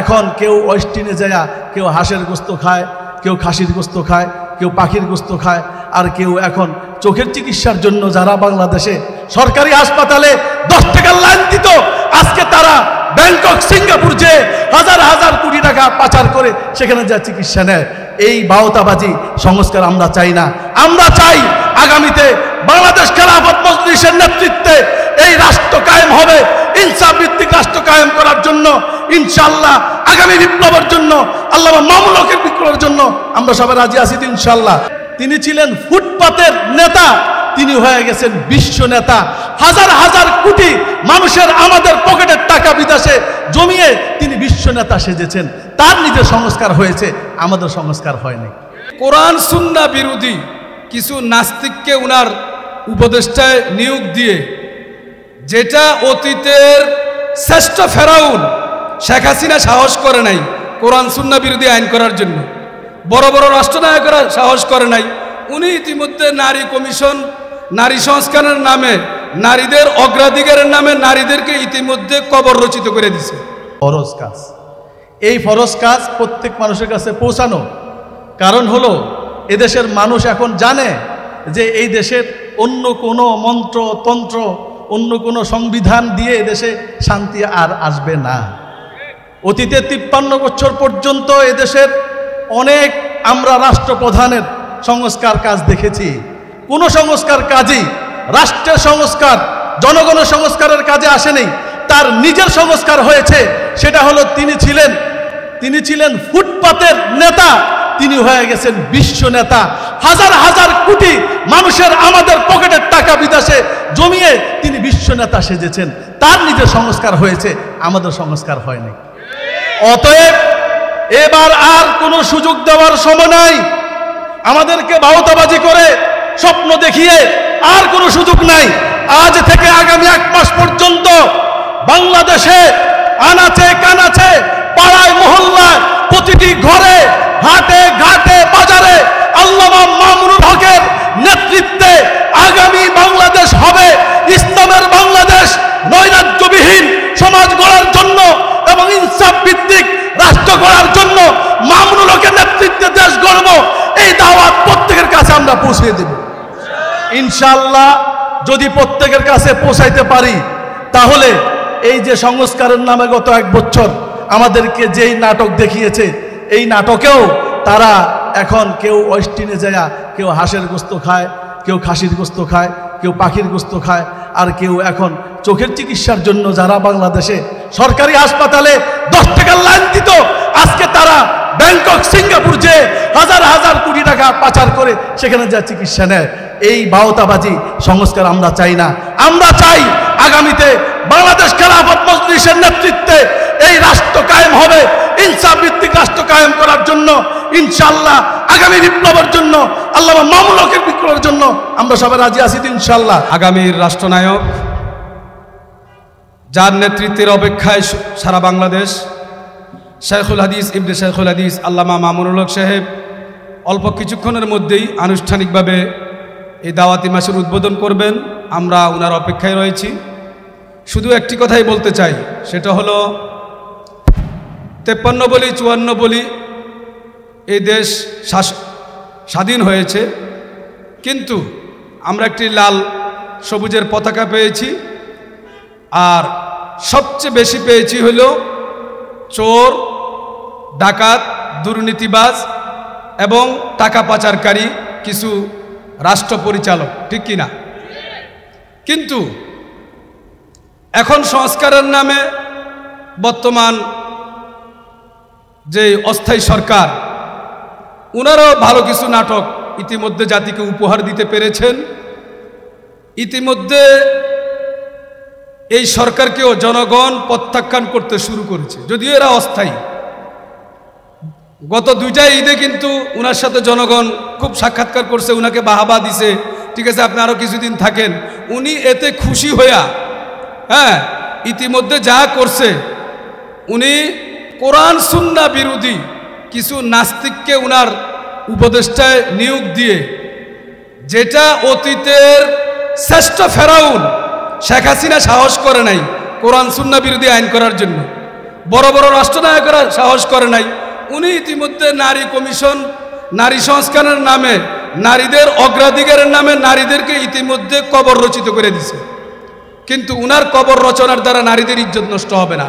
এখন কেউ ওয়েস্টিনে যায়, কেউ হাঁসের গোস্ত খায়, কেউ খাসির গোস্ত খায়, কেউ পাখির গোস্ত খায়, আর কেউ এখন চোখের চিকিৎসার জন্য যারা বাংলাদেশে সরকারি হাসপাতালে 10 টাকার লাইন দিত, আজকে তারা ব্যাংকক সিঙ্গাপুর যে হাজার হাজার কোটি টাকা পাচার করে সেখানে যা চিকিৎসা নেয়। এই বাওতাবাজি সংস্কার আমরা চাই না। আমরা চাই আগামীতে বাংলাদেশ খেলাফত মজলিসের নেতৃত্বে এই রাষ্ট্র কায়েম হবে। ইনসাফ ভিত্তিক রাষ্ট্র কায়েম করার জন্য ইনশাআল্লাহ আগামী বিপ্লবের জন্য, আল্লামা মামুনুল হকের বিপ্লবের জন্য আমরা সবাই রাজি আছি তো ইনশাআল্লাহ। তিনি ছিলেন ফুটপাতের নেতা, তিনি হয়ে গেছেন বিশ্ব নেতা। হাজার হাজার কোটি মানুষের আমাদের পকেটের টাকা বিদেশে জমিয়ে তিনি বিশ্ব নেতা সেজেছেন। তার নিজের সংস্কার হয়েছে, আমাদের সংস্কার হয়নি। কোরআন সুন্নাহ বিরোধী কিছু নাস্তিককে উনার উপদেষ্টায় নিয়োগ দিয়ে, যেটা অতীতের শ্রেষ্ঠ ফেরাউন শেখ হাসিনা সাহস করে নাই কোরআন সুন্নাহ বিরোধী আইন করার জন্য, বড় বড় রাষ্ট্রনায়করা সাহস করে নাই। উনি ইতিমধ্যে নারী কমিশন, নারী সংস্কারের নামে, নারীদের অগ্রাধিকারের নামে নারীদেরকে ইতিমধ্যে কবর রচিত করে দিছে। ফরজ কাজ, এই ফরজ কাজ প্রত্যেক মানুষের কাছে পৌঁছানো। কারণ হলো এদেশের মানুষ এখন জানে যে এই দেশের অন্য কোনো মন্ত্র তন্ত্র, অন্য কোনো সংবিধান দিয়ে এদেশে শান্তি আর আসবে না। অতীতে 53 বছর পর্যন্ত এদেশের অনেক আমরা রাষ্ট্রপ্রধানের সংস্কার কাজ দেখেছি। কোনো সংস্কার কাজই রাষ্ট্রের সংস্কার, জনগণের সংস্কারের কাজে আসেনি, তার নিজের সংস্কার হয়েছে। সেটা হলো তিনি ছিলেন ফুটপাতের নেতা, তিনি হয়ে গেছেন বিশ্ব নেতা। হাজার হাজার কোটি মানুষের আমাদের পকেটের টাকা বিদেশে জমিয়ে তিনি বিশ্ব নেতা সেজেছেন। তার নিজের সংস্কার হয়েছে, আমাদের সংস্কার হয়নি। অতএব এবার আর কোনো সুযোগ দেওয়ার সময় নাই। আমাদেরকে বাউতাবাজি করে স্বপ্ন দেখিয়ে আর কোনো সুযোগ নাই। আজ থেকে আগামী 1 মাস পর্যন্ত বাংলাদেশে আনাচে কানাচে, পাড়ায় মহল্লায়, প্রতিটি ঘরে, হাটে ঘাটে, বাজারে আল্লামা মামুনুল হকের নেতৃত্বে আগামী বাংলাদেশ হবে ইসলামের বাংলাদেশ। নৈরাজ্যবিহীন সমাজ গড়ার জন্য এবং ইনসাফ ভিত্তিক রাষ্ট্র গড়ার জন্য মামুনুল হকের নেতৃত্বে দেশ গড়ব। এই দাওয়াত প্রত্যেকের কাছে আমরা পৌঁছে দেব ইনশাআল্লাহ। যদি প্রত্যেকের কাছে পৌঁছাইতে পারি, তাহলে এই যে সংস্কারের নামে গত 1 বছর আমাদেরকে যেই নাটক দেখিয়েছে, এই নাটকেও তারা এখন কেউ ওয়েস্টিনে যায়, কেউ হাঁসের গোস্ত খায়, কেউ খাসির গোস্ত খায়, কেউ পাখির গোস্ত খায়, আর কেউ এখন চোখের চিকিৎসার জন্য যারা বাংলাদেশে সরকারি হাসপাতালে 10 টাকার লাইন দিত, আজকে তারা ব্যাংকক সিঙ্গাপুর যে হাজার হাজার কোটি টাকা পাচার করে সেখানে যা চিকিৎসা নেয়। এই বাওতাবাজি সংস্কার আমরা চাই না। আমরা চাই আগামীতে বাংলাদেশ খেলাফত মজলিসের নেতৃত্বে এই রাষ্ট্র কায়েম হবে। ইনসাফ ভিত্তিক রাষ্ট্র কায়েম করার জন্য ইনশাআল্লাহ আগামী বিপ্লবের জন্য, আল্লামা মামুনুল হকের বিপ্লবের জন্য আমরা সবাই রাজি আছি তো ইনশাআল্লাহ। আগামীর রাষ্ট্রনায়ক, যার নেতৃত্বের অপেক্ষায় সারা বাংলাদেশ, শেখুল হাদিস ইবনে শেখুল হাদিস আল্লামা মামুনুল হক সাহেব অল্প কিছুক্ষণের মধ্যেই আনুষ্ঠানিকভাবে এই দাওয়াতি মাসের উদ্বোধন করবেন। আমরা ওনার অপেক্ষায় রয়েছি। শুধু একটি কথাই বলতে চাই, সেটা হলো 53 বলি 54 বলি এই দেশ স্বাধীন হয়েছে, কিন্তু আমরা একটি লাল সবুজের পতাকা পেয়েছি, আর সবচেয়ে বেশি পেয়েছি হলো চোর, ডাকাত, দুর্নীতিবাজ এবং টাকা পাচারকারী কিছু রাষ্ট্র পরিচালক, ঠিক কিনা? কিন্তু এখন সংস্কারের নামে বর্তমান যে অস্থায়ী সরকার, ওনারাও ভালো কিছু নাটক ইতিমধ্যে জাতিকে উপহার দিতে পেরেছেন। ইতিমধ্যে এই সরকারকেও জনগণ প্রত্যাখ্যান করতে শুরু করেছে, যদিও এরা অস্থায়ী। গত 2টা ঈদে কিন্তু ওনার সাথে জনগণ খুব সাক্ষাৎকার করছে, ওনাকে বাহাবা দিছে, ঠিক আছে আপনি আরও কিছুদিন থাকেন। উনি এতে খুশি হইয়া, ইতিমধ্যে যা করছে, উনি কোরআন সুন্নাহ বিরোধী কিছু নাস্তিককে উনার উপদেষ্টায় নিয়োগ দিয়ে, যেটা অতীতের শ্রেষ্ঠ ফেরাউন শেখ হাসিনা সাহস করে নাই কোরআন সুন্নাহ বিরোধী আইন করার জন্য, বড় বড় রাষ্ট্রনায়করা সাহস করে নাই। উনি ইতিমধ্যে নারী কমিশন, নারী সংস্কারের নামে, নারীদের অগ্রাধিকারের নামে নারীদেরকে ইতিমধ্যে কবর রচিত করে দিছে। কিন্তু উনার কবর রচনার দ্বারা নারীদের ইজ্জত নষ্ট হবে না।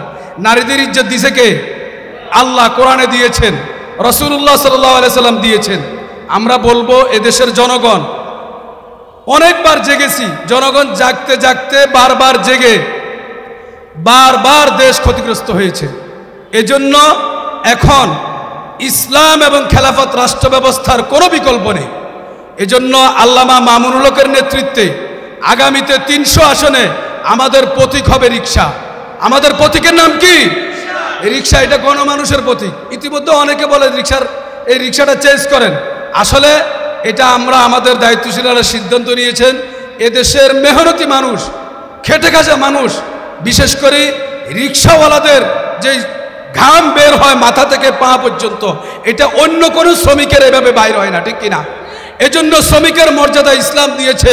নারীদের ইজ্জত দিছে কে? আল্লাহ কোরআনে দিয়েছেন, রাসূলুল্লাহ সাল্লাল্লাহু আলাইহি সাল্লাম দিয়েছেন। আমরা বলবো এদেশের জনগণ অনেকবার জেগেছি, জনগণ জাগতে জাগতে বারবার জেগে বারবার দেশ ক্ষতিগ্রস্ত হয়েছে। এজন্য এখন ইসলাম এবং খেলাফত রাষ্ট্র ব্যবস্থার কোনো বিকল্প নেই। এজন্য আল্লামা মামুনুল হকের নেতৃত্বে আগামীতে 300 আসনে আমাদের প্রতীক হবে রিকশা। আমাদের প্রতীকের নাম কি? রিকশা। এটা গণমানুষের প্রতীক। ইতিমধ্যে অনেকে বলে এই রিকশাটা চেঞ্জ করেন। আসলে এটা আমরা আমাদের দায়িত্বশীলরা সিদ্ধান্ত নিয়েছেন, এদেশের মেহনতি মানুষ, খেটে খাজা মানুষ, বিশেষ করে রিকশাওয়ালাদের যে ঘাম বের হয় মাথা থেকে পা পর্যন্ত, এটা অন্য কোনো শ্রমিকের এভাবে বাইর হয় না, ঠিক কিনা? এজন্য শ্রমিকের মর্যাদা ইসলাম দিয়েছে।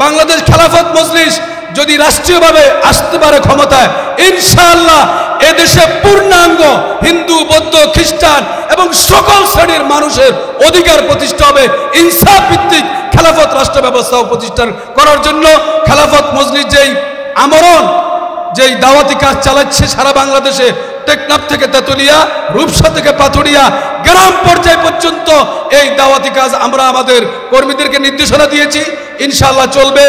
বাংলাদেশ খেলাফত মজলিস যদি রাষ্ট্রীয়ভাবে আসতে পারে ক্ষমতায়, ইনশাআল্লাহ এদেশে পূর্ণাঙ্গ হিন্দু, বৌদ্ধ, খ্রিস্টান এবং সকল শ্রেণীর মানুষের অধিকার প্রতিষ্ঠা হবে। ইনসাফ ভিত্তিক খেলাফত রাষ্ট্র ব্যবস্থা প্রতিষ্ঠা করার জন্য খেলাফত মজলিস যেই দাওয়াতি কাজ চালাচ্ছে সারা বাংলাদেশে, টেকনাফ থেকে তেতুলিয়া, রূপসা থেকে পাথুরিয়া, গ্রাম পর্যায় পর্যন্ত এই দাওয়াতি কাজ আমরা আমাদের কর্মীদেরকে নির্দেশনা দিয়েছি। ইনশাআল্লাহ চলবে।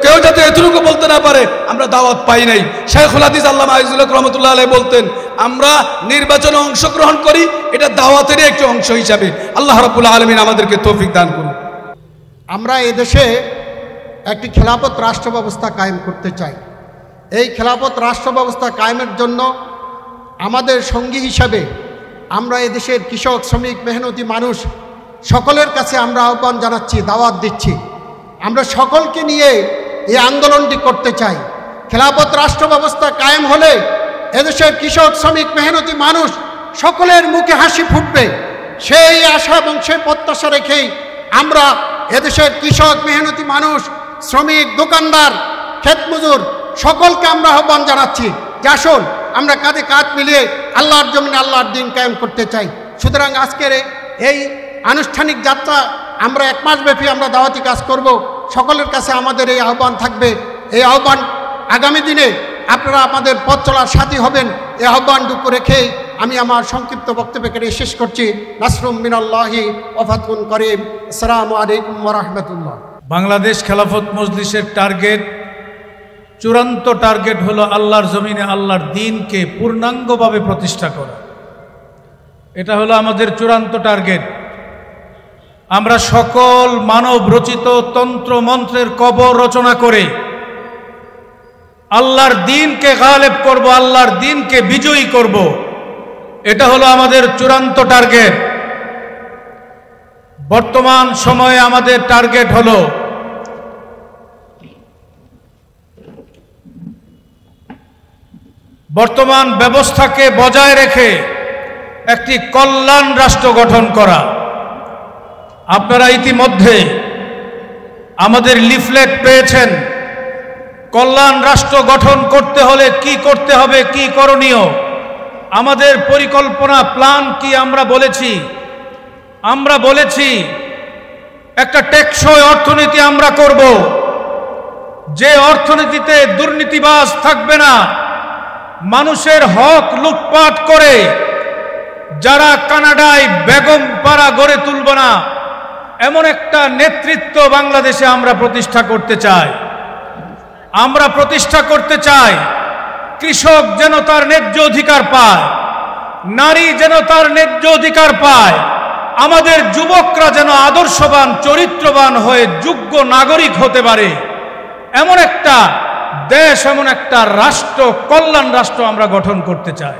কেউ যাতে এতটুকু বলতে না পারে আমরা দাওয়াত পাই নাই। শাইখুল হাদিস আল্লামা আজিজুল হক রহমতুল্লাহ আলাইহি বলতেন, আমরা নির্বাচনে অংশগ্রহণ করি এটা দাওয়াতেরই একটি অংশ হিসাবে। আল্লাহ রাব্বুল আলামিন আমাদেরকে তৌফিক দান করুন। আমরা এদেশে একটি খেলাফত রাষ্ট্র ব্যবস্থা কায়েম করতে চাই। এই খেলাফত রাষ্ট্র ব্যবস্থা কায়েমের জন্য আমাদের সঙ্গী হিসাবে আমরা এদেশের কৃষক, শ্রমিক, মেহনতি মানুষ সকলের কাছে আমরা আহ্বান জানাচ্ছি, দাওয়াত দিচ্ছি। আমরা সকলকে নিয়ে এই আন্দোলনটি করতে চাই। খেলাফত রাষ্ট্র ব্যবস্থা কায়েম হলে এদেশের কৃষক, শ্রমিক, মেহনতি মানুষ সকলের মুখে হাসি ফুটবে। সেই আশা এবং সেই প্রত্যাশা রেখেই আমরা এদেশের কৃষক, মেহনতি মানুষ, শ্রমিক, দোকানদার, ক্ষেতমজুর সকলকে আমরা আহ্বান জানাচ্ছি যে আসুন আমরা কাঁধে কাঁধ মিলিয়ে আল্লাহর জমিনে আল্লাহর দিন কায়েম করতে চাই। সুতরাং আজকের এই আনুষ্ঠানিক যাত্রা আমরা 1 মাস ব্যাপী আমরা দাওয়াতি কাজ করব। সকলের কাছে আমাদের এই আহ্বান থাকবে। এই আহ্বান আগামী দিনে আপনারা আমাদের পথ চলার সাথী হবেন, এই আহ্বানটুকু রেখেই আমি আমার সংক্ষিপ্ত বক্তব্যকে শেষ করছি। নাসরুম মিনাল্লাহি ওয়া ফাতহুন করিম। আসসালামু আলাইকুম ওয়া রাহমাতুল্লাহ। বাংলাদেশ খেলাফত মজলিসের টার্গেট, চূড়ান্ত টার্গেট হলো আল্লাহর জমিনে আল্লাহর দ্বীনকে পূর্ণাঙ্গভাবে প্রতিষ্ঠা করা। এটা হলো আমাদের চূড়ান্ত টার্গেট। আমরা সকল মানব রচিত তন্ত্র মন্ত্রের কবর রচনা করে আল্লাহর দ্বীনকে গালেব করব, আল্লাহর দ্বীনকে বিজয়ী করব। এটা হলো আমাদের চূড়ান্ত টার্গেট। বর্তমান সময়ে আমাদের টার্গেট হলো বর্তমান ব্যবস্থাকে বজায় রেখে একটি কল্যাণ রাষ্ট্র গঠন করা। আপনারা ইতিমধ্যে আমাদের লিফলেট পেয়েছেন। কল্যাণ রাষ্ট্র গঠন করতে হলে কি করতে হবে, কি করণীয়, আমাদের পরিকল্পনা প্ল্যান কি আমরা বলেছি একটা টেকসই অর্থনীতি আমরা করব, যে অর্থনীতিতে দুর্নীতিবাজ থাকবে না, মানুষের হক লুটপাট করে যারা কানাডায় বেগম পাড়া গড়ে তুলব না, এমন একটা নেতৃত্ব বাংলাদেশে আমরা প্রতিষ্ঠা করতে চাই। আমরা প্রতিষ্ঠা করতে চাই কৃষক যেন তার ন্যায্য অধিকার পায়, নারী যেন তার ন্যায্য অধিকার পায়, আমাদের যুবকরা যেন আদর্শবান, চরিত্রবান হয়ে যোগ্য নাগরিক হতে পারে। এমন একটা দেশ, এমন একটা রাষ্ট্র, কল্যাণ রাষ্ট্র আমরা গঠন করতে চাই।